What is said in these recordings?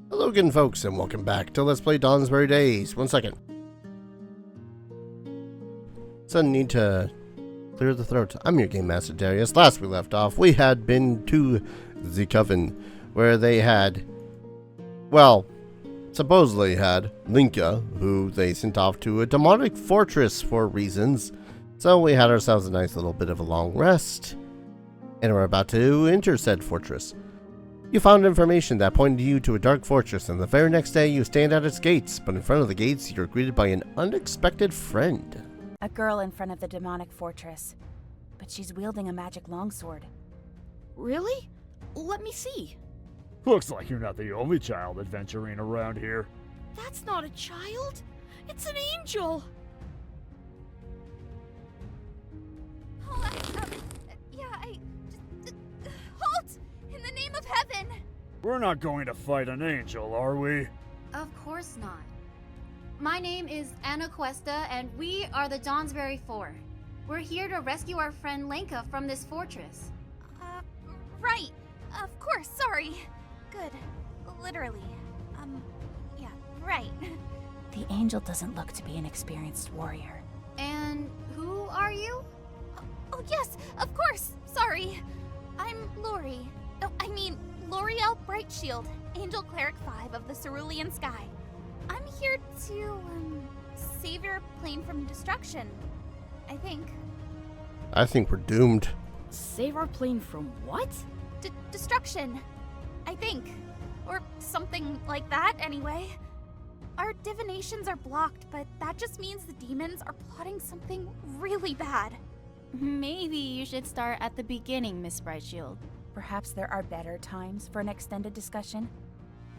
Hello again, folks, and welcome back to Let's Play Dawnsbury Days. 1 second. So I need to clear the throat. I'm your Game Master Darius. Last we left off, we had been to the Coven, where they had, well, supposedly had Linka, who they sent off to a demonic fortress for reasons. So we had ourselves a nice little bit of a long rest, and we're about to enter said fortress. You found information that pointed you to a dark fortress, and the very next day you stand at its gates, but in front of the gates you're greeted by an unexpected friend. A girl in front of the demonic fortress, but she's wielding a magic longsword. Really? Let me see. Looks like you're not the only child adventuring around here. That's not a child. It's an angel. Oh, halt! In the name of heaven! We're not going to fight an angel, are we? Of course not. My name is Anna Cuesta, and we are the Dawnsbury Four. We're here to rescue our friend Lenka from this fortress. Right. Of course, sorry. Good. Literally. Yeah, right. The angel doesn't look to be an experienced warrior. And who are you? Oh, yes, of course. Sorry. I'm Lori. Oh, I mean, L'Oreal Brightshield, Angel Cleric 5 of the Cerulean Sky. I'm here to, save your plane from destruction. I think. I think we're doomed. Save our plane from what? Destruction. I think. Or something like that, anyway. Our divinations are blocked, but that just means the demons are plotting something really bad. Maybe you should start at the beginning, Miss Brightshield. Perhaps there are better times for an extended discussion.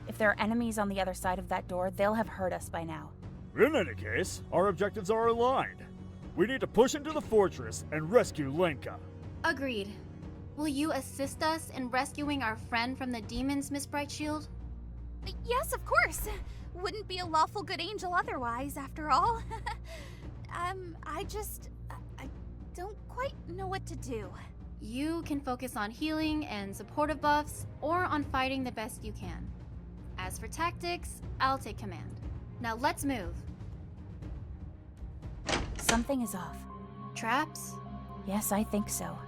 If there are enemies on the other side of that door, they'll have heard us by now. In any case, our objectives are aligned. We need to push into the fortress and rescue Lenka. Agreed. Will you assist us in rescuing our friend from the demons, Miss Brightshield? Yes, of course. Wouldn't be a lawful good angel otherwise, after all. I don't quite know what to do. You can focus on healing and supportive buffs, or on fighting the best you can. As for tactics, I'll take command. Now let's move. Something is off. Traps? Yes, I think so.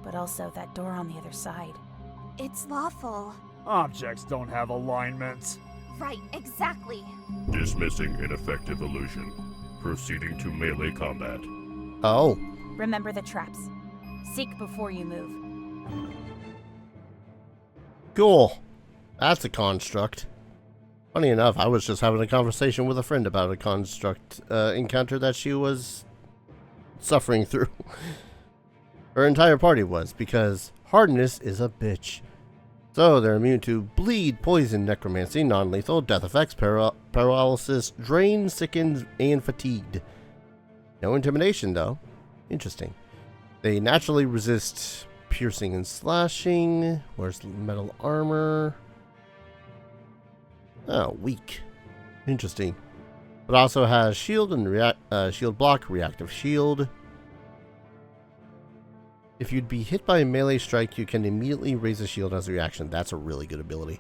But also that door on the other side. It's lawful. Objects don't have alignments. Right, exactly. Dismissing ineffective illusion. Proceeding to melee combat. Oh. Remember the traps. Seek before you move. Cool. That's a construct. Funny enough, I was just having a conversation with a friend about a construct encounter that she was suffering through. Her entire party was, because hardness is a bitch. So they're immune to bleed, poison, necromancy, non-lethal, death effects, paralysis, drain, sicken, and fatigued. No intimidation though. Interesting. They naturally resist piercing and slashing. Where's metal armor? Oh, weak. Interesting. But also has shield and shield block, reactive shield. If you'd be hit by a melee strike, you can immediately raise a shield as a reaction. That's a really good ability.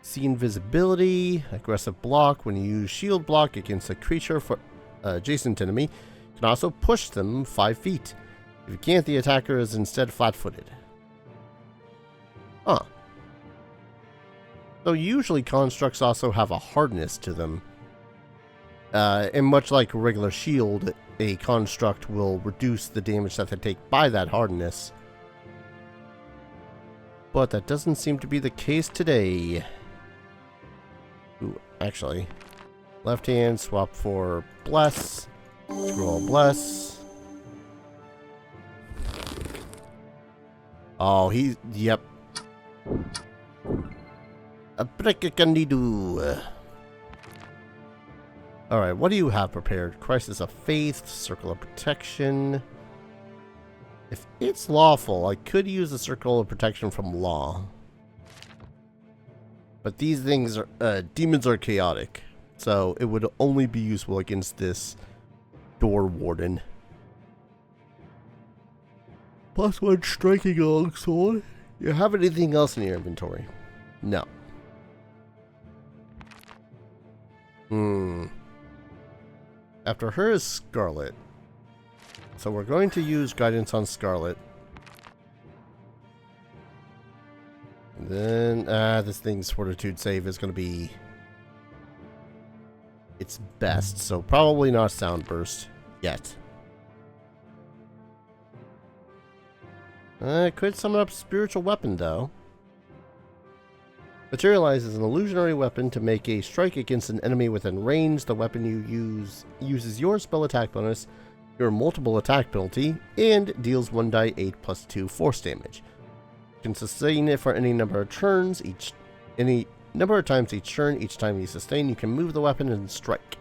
See invisibility, aggressive block. When you use shield block against a creature for adjacent enemy, you can also push them 5 feet. If you can't, the attacker is instead flat-footed. Huh. So usually constructs also have a hardness to them. And much like a regular shield, a construct will reduce the damage that they take by that hardness. But that doesn't seem to be the case today. Ooh, actually. Left hand, swap for Bless. Roll Bless. Oh, yep. A brick-a-candy-doo. Alright, what do you have prepared? Crisis of Faith, Circle of Protection. If it's lawful, I could use the Circle of Protection from Law. But these things are, demons are chaotic. So it would only be useful against this Door Warden. +1 striking longsword. You have anything else in your inventory? No. After her is Scarlet. So we're going to use guidance on Scarlet. And then, this thing's fortitude save is going to be its best. So probably not sound burst yet. I could summon up spiritual weapon though. Materializes an illusionary weapon to make a strike against an enemy within range. The weapon you use uses your spell attack bonus, your multiple attack penalty, and deals 1d8 plus 2 force damage. You can sustain it for any number of turns any number of times each turn. Each time you sustain, you can move the weapon and strike.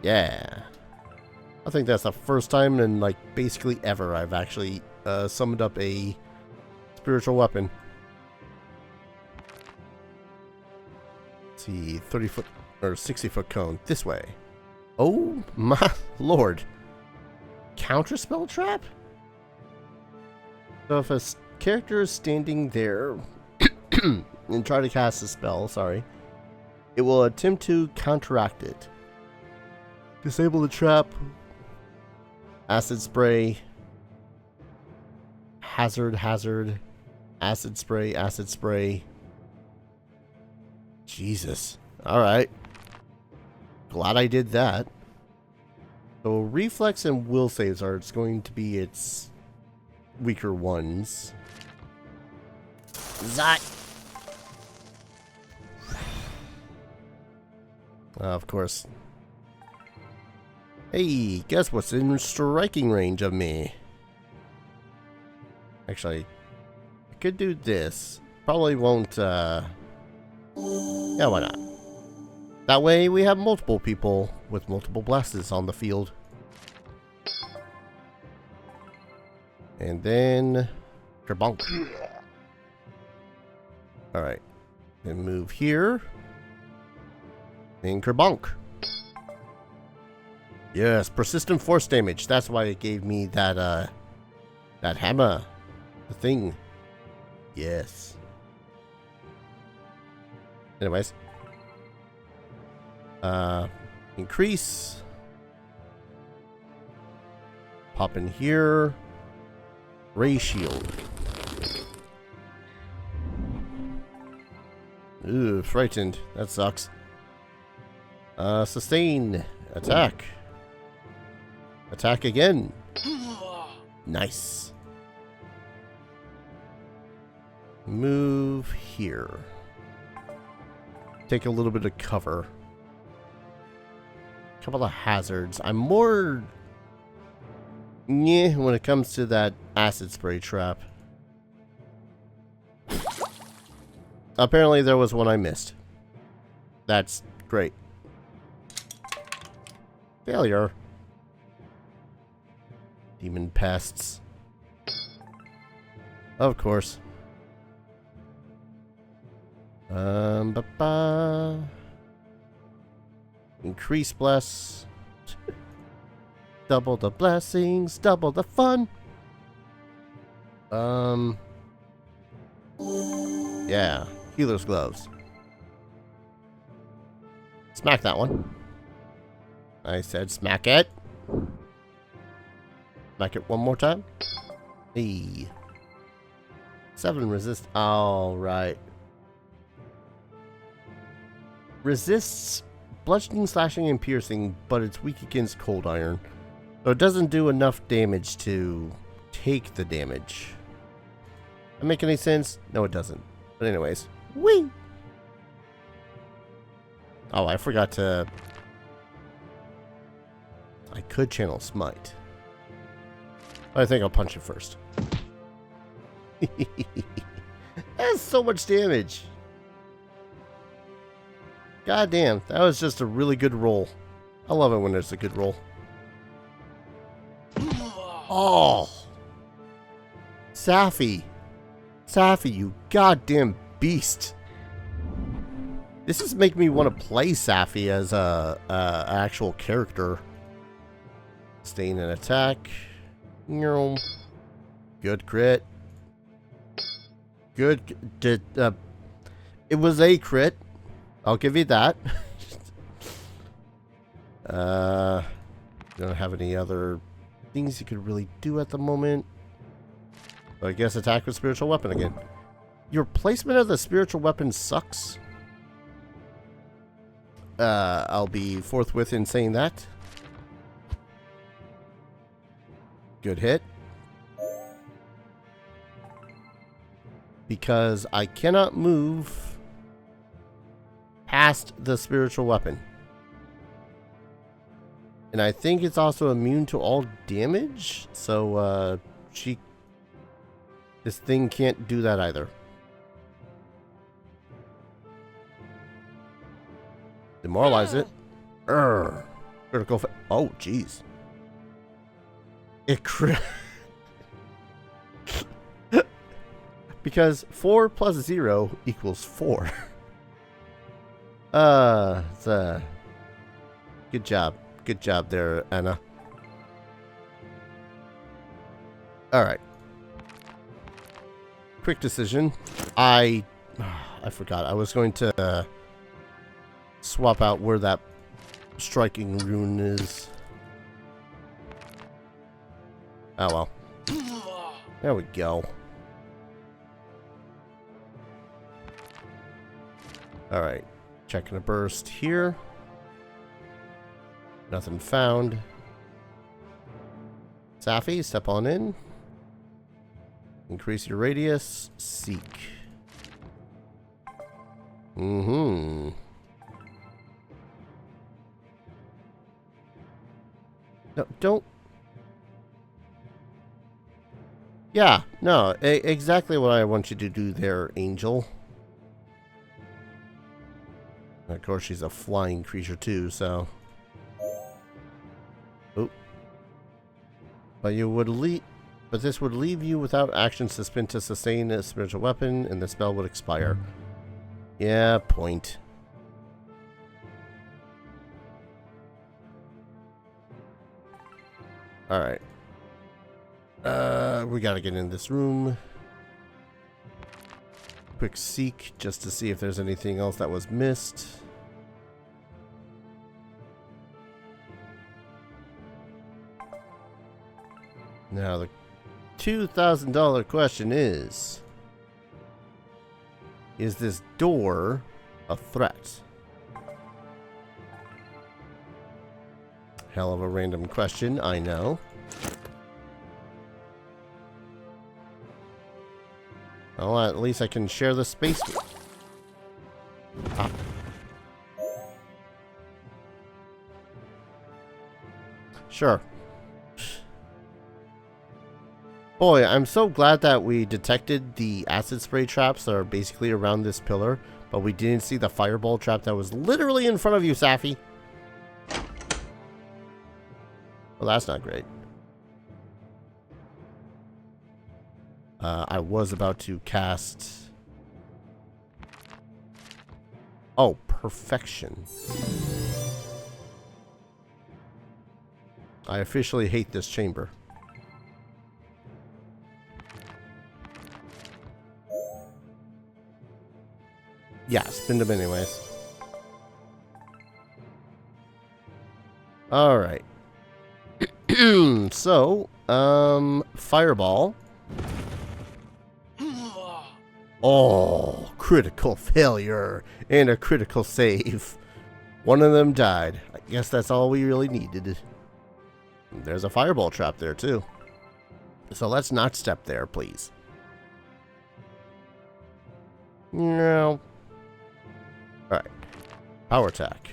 Yeah. I think that's the first time in like basically ever I've actually summoned up a spiritual weapon. Let's see, 30-foot or 60-foot cone this way. Oh my lord! Counterspell trap. So if a character is standing there and try to cast a spell, it will attempt to counteract it. Disable the trap. Acid spray. Hazard. Acid spray. Jesus. Alright. Glad I did that. So reflex and will saves are going to be its weaker ones. Zot! Of course. Hey, guess what's in striking range of me? Actually, I could do this. Probably won't, yeah, why not? That way we have multiple people with multiple blasts on the field. And then, kerbonk. Alright. Then move here. Then kerbonk. Yes, persistent force damage. That's why it gave me that, that hammer. The thing. Yes. Anyways. Increase. Pop in here. Ray shield. Ooh, frightened. That sucks. Sustain. Attack. Attack again. Nice. Move here. Take a little bit of cover. A couple of hazards. I'm more yeah when it comes to that acid spray trap. Apparently there was one I missed. That's great. Failure. Demon pests. Of course. Increase bless. Double the blessings, double the fun. Yeah, healer's gloves. Smack that one. I said smack it. Smack it one more time. Hey. 7 resist. All right. Resists bludgeoning, slashing, and piercing, but it's weak against cold iron. So it doesn't do enough damage to take the damage. That make any sense? No, it doesn't. But anyways. Whee! Oh, I forgot to... I could channel Smite. I think I'll punch it first. That's so much damage. God damn, that was just a really good roll. I love it when there's a good roll. Oh! Safi! Safi, you goddamn beast! This is making me want to play Safi as a actual character. Sustain an attack. Good crit. Good. It was a crit. I'll give you that. Don't have any other things you could really do at the moment. So I guess attack with spiritual weapon again. Your placement of the spiritual weapon sucks. I'll be forthwith in saying that. Good hit. Because I cannot move past the spiritual weapon. And I think it's also immune to all damage. So, this thing can't do that either. Demoralize it. Critical. Oh, jeez. It because 4 plus 0 equals 4. It's good job. Good job there, Anna. Alright. Quick decision. I forgot. I was going to swap out where that striking rune is. Oh well. There we go. Alright. Checking a burst here. Nothing found. Safi, step on in. Increase your radius. Seek. Mm-hmm. No, don't. Yeah, no, exactly what I want you to do there, Angel. And of course, she's a flying creature too, so. Oh. But this would leave you without actions to spend to sustain a spiritual weapon, and the spell would expire. Yeah, point. Alright. We gotta get in this room. Quick seek, just to see if there's anything else that was missed. Now, the $2,000 question is this door a threat? Hell of a random question, I know. Well, at least I can share the space with. Ah. Sure. Boy, I'm so glad that we detected the acid spray traps that are basically around this pillar, but we didn't see the fireball trap that was literally in front of you, Safi. Well, that's not great. I was about to cast... Oh, perfection. I officially hate this chamber. Yeah, spin them anyways. Alright. So, fireball. Oh, critical failure and a critical save. One of them died. I guess that's all we really needed. There's a fireball trap there too. So let's not step there, please. No. Alright. Power attack.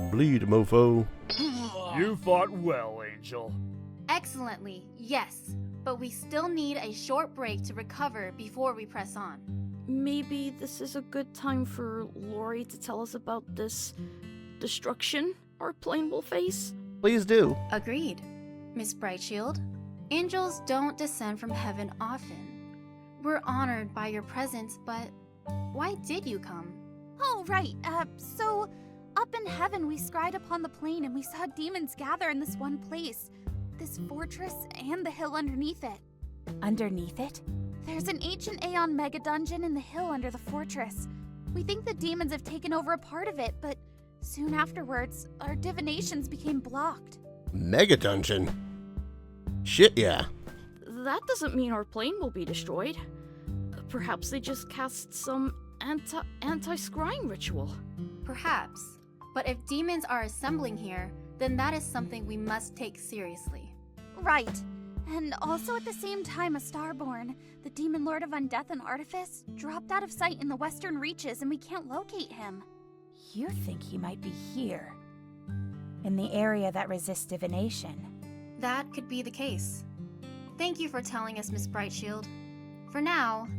Bleed, mofo. You fought well, Angel. Excellently, yes. But we still need a short break to recover before we press on. Maybe this is a good time for Lori to tell us about this destruction our plane will face. Please do. Agreed. Miss Brightshield, angels don't descend from heaven often. We're honored by your presence, but why did you come? Oh, right. So up in heaven we scried upon the plain and we saw demons gather in this one place. This fortress and the hill underneath it. Underneath it? There's an ancient Aeon mega dungeon in the hill under the fortress. We think the demons have taken over a part of it, but soon afterwards, our divinations became blocked. Mega dungeon? Shit, yeah. That doesn't mean our plane will be destroyed. Perhaps they just cast some anti-scrying ritual. Perhaps. But if demons are assembling here, then that is something we must take seriously. Right. And also at the same time, a Starborn, the demon lord of undeath and artifice, dropped out of sight in the western reaches and we can't locate him. You think he might be here? In the area that resists divination? That could be the case. Thank you for telling us, Miss Brightshield. For now,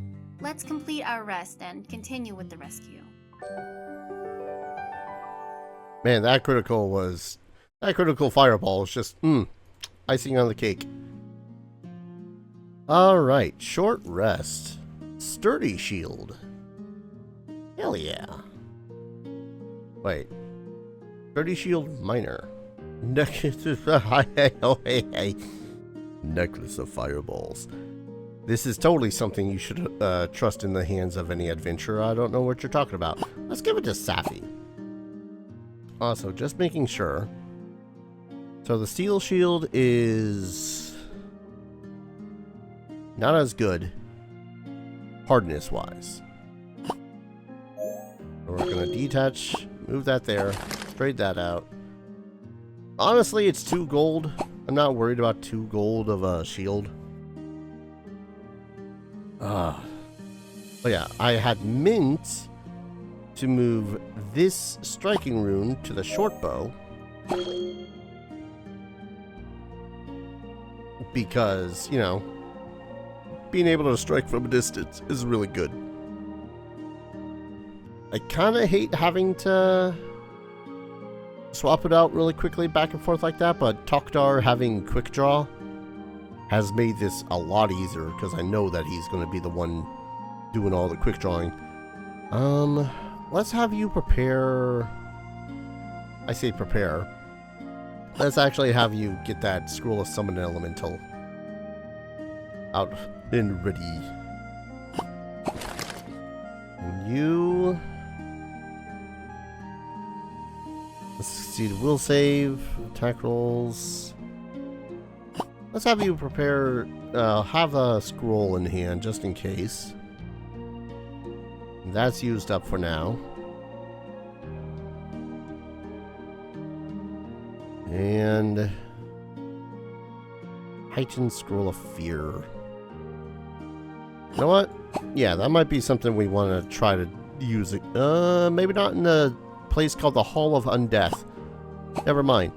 let's complete our rest and continue with the rescue. Man, that critical fireball was just, icing on the cake. Alright, short rest. Sturdy shield. Hell yeah. Wait. Sturdy shield minor. Necklace of fireballs. This is totally something you should trust in the hands of any adventurer. I don't know what you're talking about. Let's give it to Safi. Also, just making sure. So the steel shield is not as good hardness wise. So we're gonna detach, move that there, trade that out. Honestly, it's 2 gold. I'm not worried about 2 gold of a shield. But yeah, I had meant to move this striking rune to the short bow because, you know, being able to strike from a distance is really good. I kind of hate having to swap it out really quickly back and forth like that, but Tokdar having quick draw has made this a lot easier because I know that he's going to be the one doing all the quick drawing. Let's have you prepare. I say prepare. Let's actually have you get that Scroll of Summon Elemental out and ready. And you... Let's succeed. Will save. Attack rolls. Let's have you prepare... have a scroll in hand just in case. That's used up for now. And heightened scroll of fear. You know what? Yeah, that might be something we want to try to use. Maybe not in a place called the Hall of Undeath. Never mind.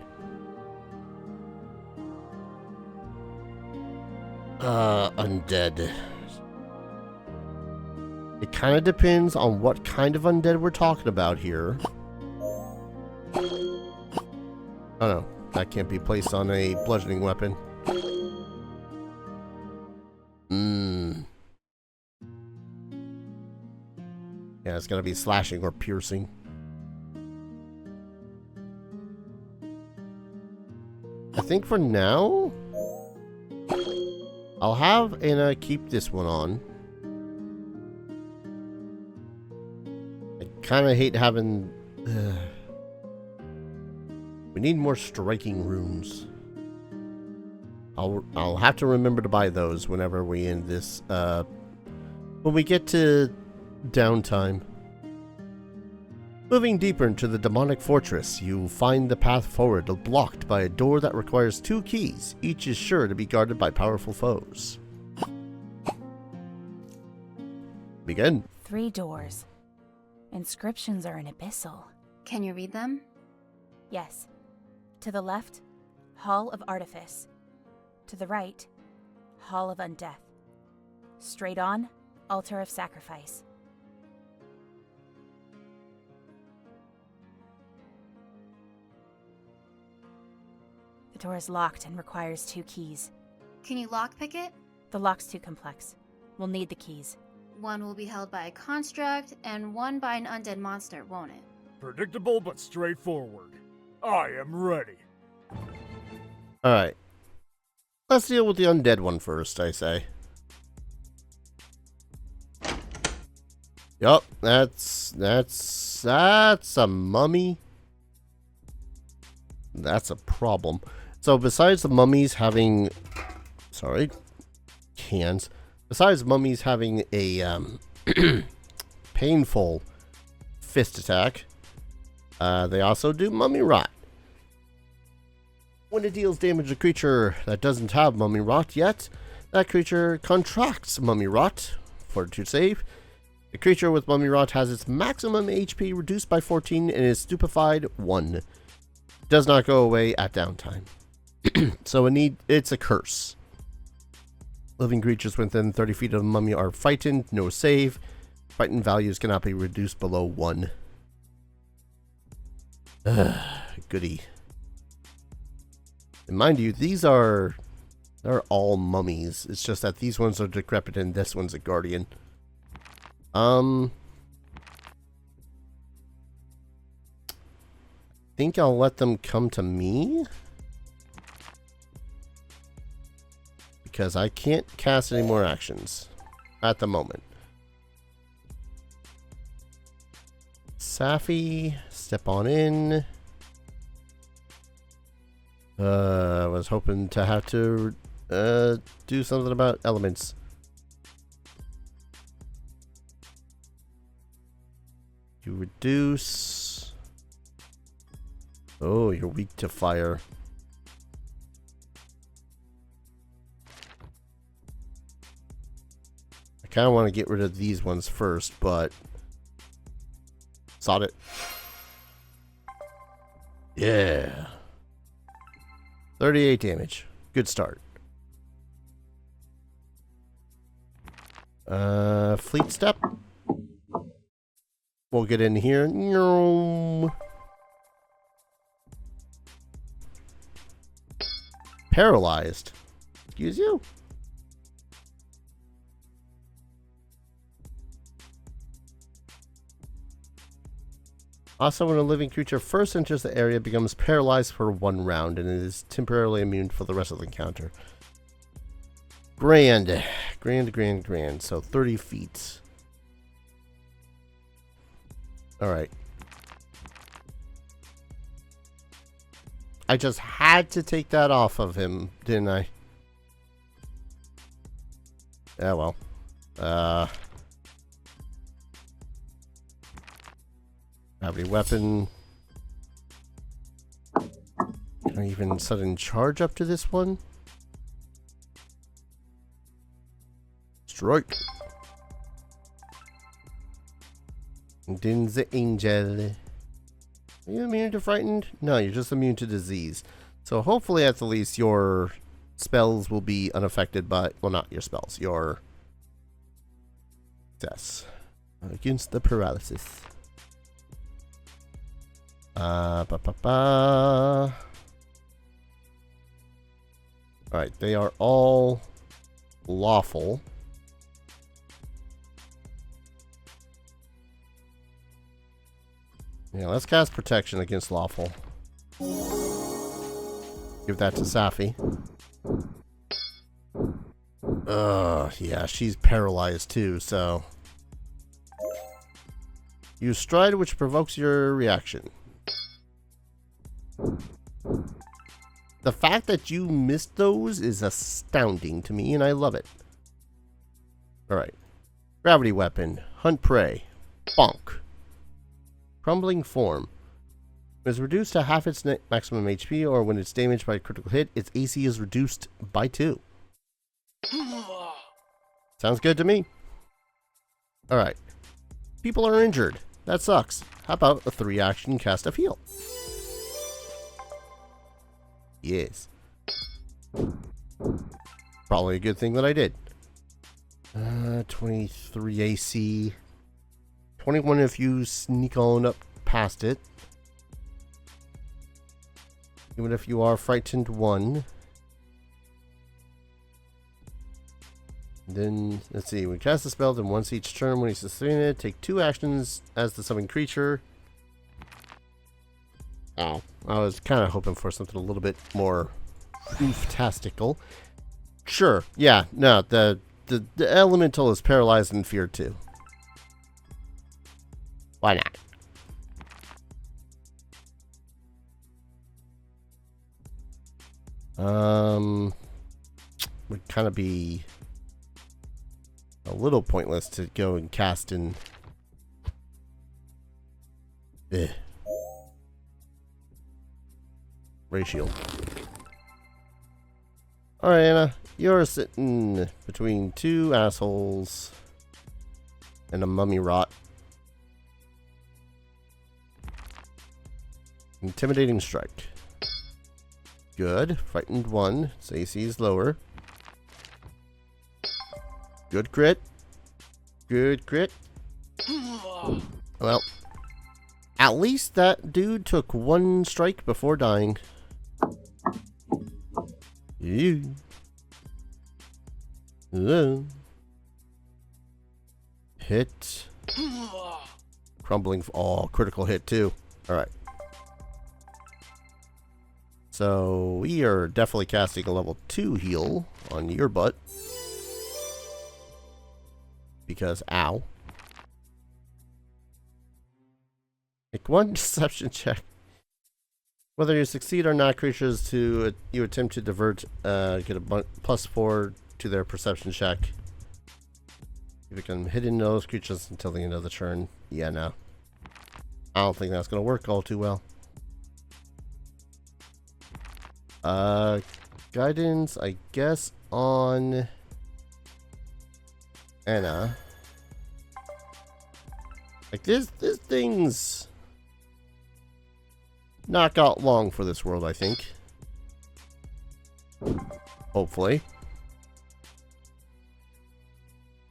Undead. It kind of depends on what kind of undead we're talking about here. Oh no, that can't be placed on a bludgeoning weapon. Yeah, it's gotta be slashing or piercing. I think for now, I'll have Anna keep this one on. I kind of hate having... We need more striking runes. I'll have to remember to buy those whenever we end this, when we get to downtime. Moving deeper into the demonic fortress, you find the path forward blocked by a door that requires 2 keys. Each is sure to be guarded by powerful foes. Begin. 3 doors. Inscriptions are in Abyssal. Can you read them? Yes. To the left, Hall of Artifice. To the right, Hall of Undeath. Straight on, Altar of Sacrifice. The door is locked and requires 2 keys. Can you lockpick it? The lock's too complex. We'll need the keys. One will be held by a construct, and one by an undead monster, won't it? Predictable but straightforward. I am ready. Alright. Let's deal with the undead one first, I say. Yup, that's a mummy. That's a problem. So besides the mummies having, sorry, cans. Besides mummies having a painful fist attack, they also do mummy rot. When it deals damage to a creature that doesn't have mummy rot yet, that creature contracts mummy rot. Fortitude save. The creature with mummy rot has its maximum HP reduced by 14 and is stupefied 1. Does not go away at downtime. So it's a curse. Living creatures within 30 feet of the mummy are frightened, no save. Frightened values cannot be reduced below 1. Goody. And mind you, they're all mummies. It's just that these ones are decrepit and this one's a guardian. Think I'll let them come to me, because I can't cast any more actions at the moment. Safi, step on in. I was hoping to have to do something about elements. You reduce. Oh, you're weak to fire. I kind of want to get rid of these ones first, but sod it. Yeah. 38 damage. Good start. Fleet step. We'll get in here. Paralyzed. Excuse you? Also, when a living creature first enters the area, it becomes paralyzed for 1 round and is temporarily immune for the rest of the encounter. Grand. Grand. So 30 feet. Alright. I just had to take that off of him, didn't I? Yeah, well. Gravity weapon. Can I even sudden charge up to this one? Strike. And then the angel. Are you immune to frightened? No, you're just immune to disease. So hopefully at the least your spells will be unaffected by, well, not your spells, your success against the paralysis. Alright, they are all lawful. Yeah, let's cast protection against lawful. Give that to Safi. Yeah, she's paralyzed too, so. Use stride, which provokes your reaction. The fact that you missed those is astounding to me, and I love it. Alright. Gravity weapon. Hunt prey. Bonk. Crumbling form. When it's reduced to half its maximum HP, or when it's damaged by a critical hit, its AC is reduced by 2. Sounds good to me. Alright. People are injured. That sucks. How about a 3-action cast of heal? Yes. Probably a good thing that I did. 23 AC. 21 if you sneak on up past it. Even if you are frightened 1. Then, let's see. When cast a spell, then once each turn when he's sustained, take 2 actions as the summoned creature. Oh, I was kind of hoping for something a little bit more oof-tastical. Sure, yeah, no, the elemental is paralyzed and feared too. Why not? Would kind of be a little pointless to go and cast in. Ray shield. Alright, Anna. You're sitting between two assholes and a mummy rot. Intimidating strike. Good. Frightened 1. So AC is lower. Good crit. Good crit. Well, at least that dude took 1 strike before dying. You. Hit. Crumbling. Oh, critical hit too. Alright. So we are definitely casting a level 2 heal on your butt. Because, ow. Make 1 deception check. Whether you succeed or not, creatures you attempt to divert get a +4 to their perception check. You become hidden those creatures until the end of the turn. Yeah, no. I don't think that's going to work all too well. Guidance, I guess, on Anna. Like this thing's not got long for this world, I think. Hopefully.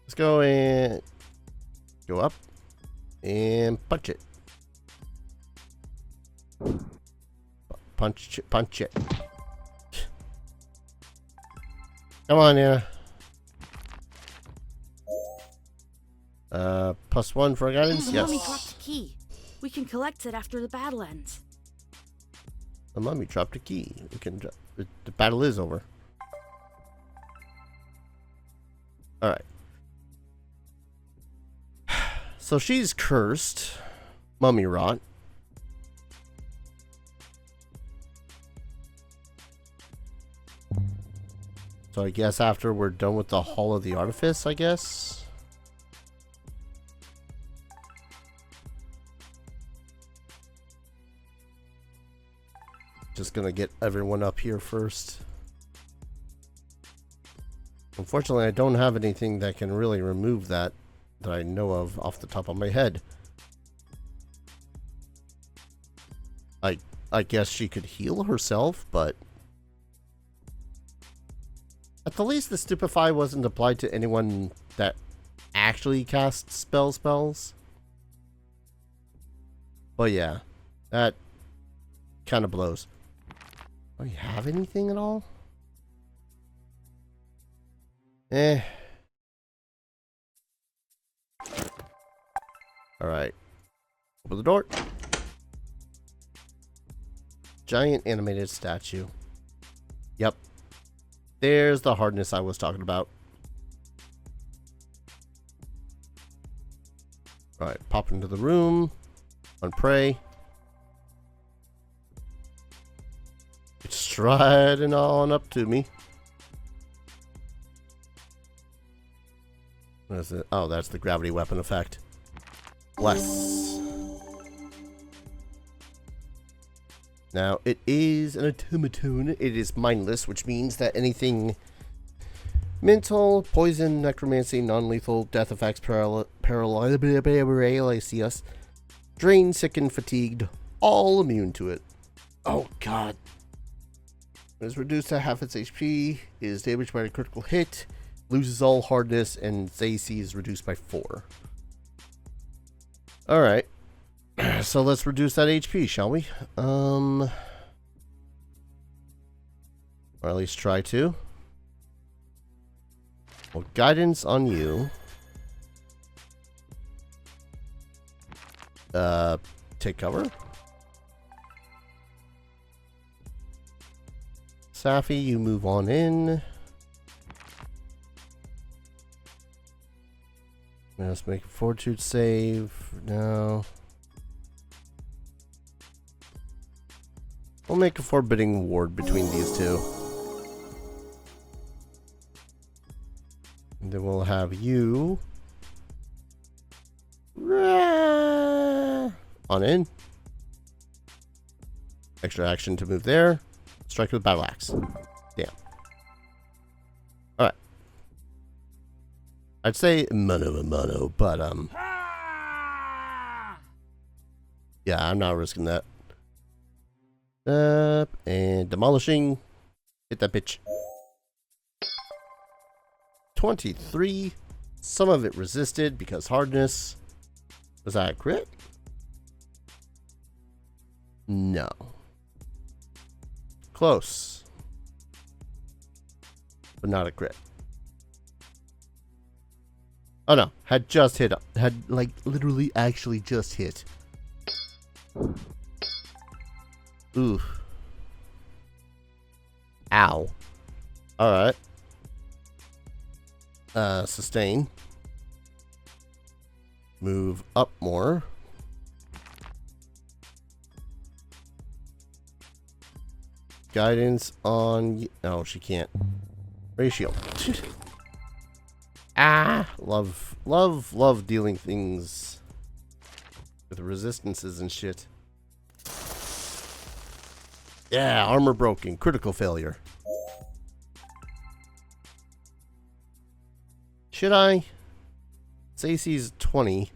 Let's go and go up and punch it. Punch it. Come on, Anna. +1 for guidance? The Yes. mummy dropped a key. We can collect it after the battle ends. The mummy dropped a key. We can. The battle is over. Alright. So she's cursed. Mummy rot. So I guess after we're done with the Hall of the Artifice, I guess. Just gonna get everyone up here first. Unfortunately, I don't have anything that can really remove that I know of off the top of my head. I guess she could heal herself, but at the least the Stupefy wasn't applied to anyone that actually casts spells. But yeah, that kind of blows. Do you have anything at all? Alright. Open the door. Giant animated statue. Yep. There's the hardness I was talking about. Alright, pop into the room. On prey. It's striding on up to me. What is it? Oh, that's the gravity weapon effect. Bless. Now, it is an automaton. It is mindless, which means that anything mental, poison, necromancy, non-lethal, death effects, paralysis, drained, sickened, fatigued, all immune to it. Oh, God. It is reduced to half its HP, is damaged by a critical hit, loses all hardness, and its AC is reduced by 4. Alright. So let's reduce that HP, shall we? Or at least try to. Well, guidance on you. Take cover. Safi, you move on in. Let's make a fortitude save now. We'll make a forbidding ward between these two. And then we'll have you on in. Extra action to move there. Strike with battle axe. Damn. Alright. I'd say mano a mano, but yeah, I'm not risking that. And demolishing. Hit that bitch. 23. Some of it resisted because hardness. Was that a crit? No. Close. But not a crit. Oh no, had just hit. Had like literally actually just hit. Ooh. Ow. Alright. Sustain. Move up more. Guidance on... No, she can't. Ratio. Ah! Love dealing things with resistances and shit. Yeah, armor broken. Critical failure. Should I? Its AC's 20.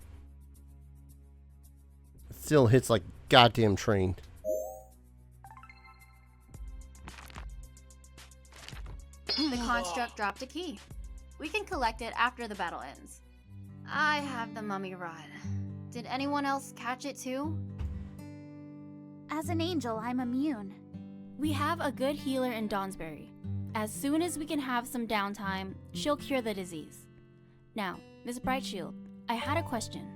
It still hits like goddamn train. The construct dropped a key. We can collect it after the battle ends. I have the mummy rod. Did anyone else catch it too? As an angel, I'm immune. We have a good healer in Dawnsbury. As soon as we can have some downtime, she'll cure the disease. Now, Miss Brightshield, I had a question.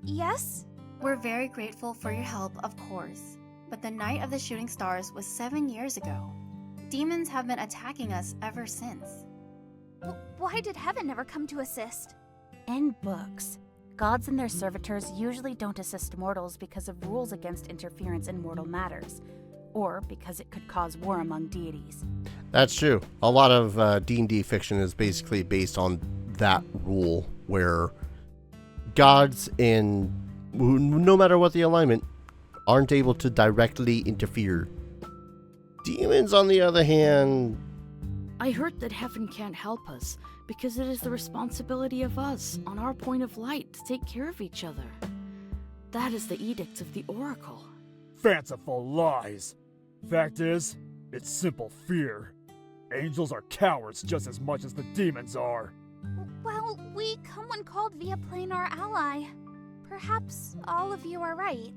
Yes? We're very grateful for your help, of course. But the Night of the Shooting Stars was 7 years ago. Demons have been attacking us ever since. Why did heaven never come to assist? In books, gods and their servitors usually don't assist mortals because of rules against interference in mortal matters, or because it could cause war among deities. That's true. A lot of D&D fiction is basically based on that rule, where gods, and no matter what the alignment, aren't able to directly interfere. Demons, on the other hand... I heard that heaven can't help us because it is the responsibility of us, on our point of light, to take care of each other. That is the edict of the Oracle. Fanciful lies. Fact is, it's simple fear. Angels are cowards just as much as the demons are. Well, we come when called via planar ally. Perhaps all of you are right.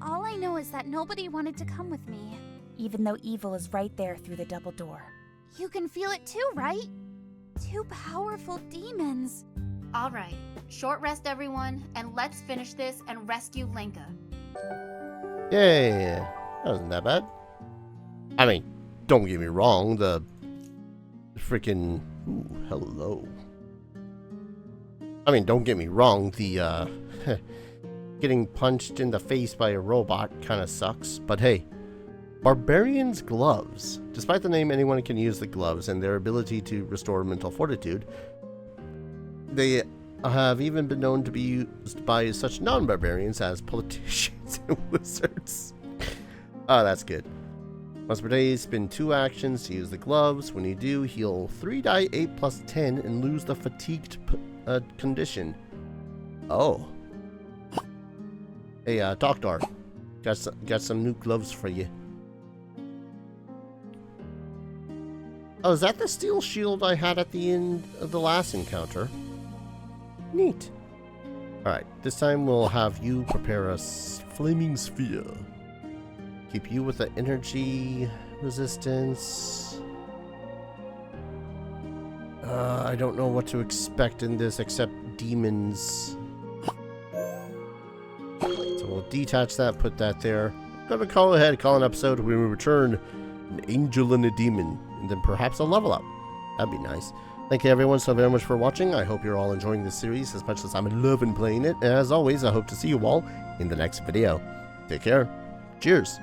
All I know is that nobody wanted to come with me. Even though evil is right there through the double door. You can feel it too, right? Two powerful demons. All right, short rest everyone, and let's finish this and rescue Lenka. Yay! That wasn't that bad. I mean, don't get me wrong, the freaking... Ooh, hello. I mean, don't get me wrong, the, getting punched in the face by a robot kind of sucks, but hey, Barbarian's Gloves. Despite the name, anyone can use the gloves and their ability to restore mental fortitude. They have even been known to be used by such non-barbarians as politicians and wizards. Oh, that's good. Once per day, spend 2 actions to use the gloves. When you do, heal 3 die 8 plus 10 and lose the fatigued condition. Oh. Hey, Doctor. Got some new gloves for you. Oh, is that the steel shield I had at the end of the last encounter? Neat. Alright, this time we'll have you prepare a flaming sphere. Keep you with the energy resistance. I don't know what to expect in this except demons. So we'll detach that, put that there. Gonna call an episode when we return an angel and a demon, and then perhaps a level up. That'd be nice. Thank you everyone so very much for watching. I hope you're all enjoying this series as much as I'm loving playing it. As always, I hope to see you all in the next video. Take care. Cheers.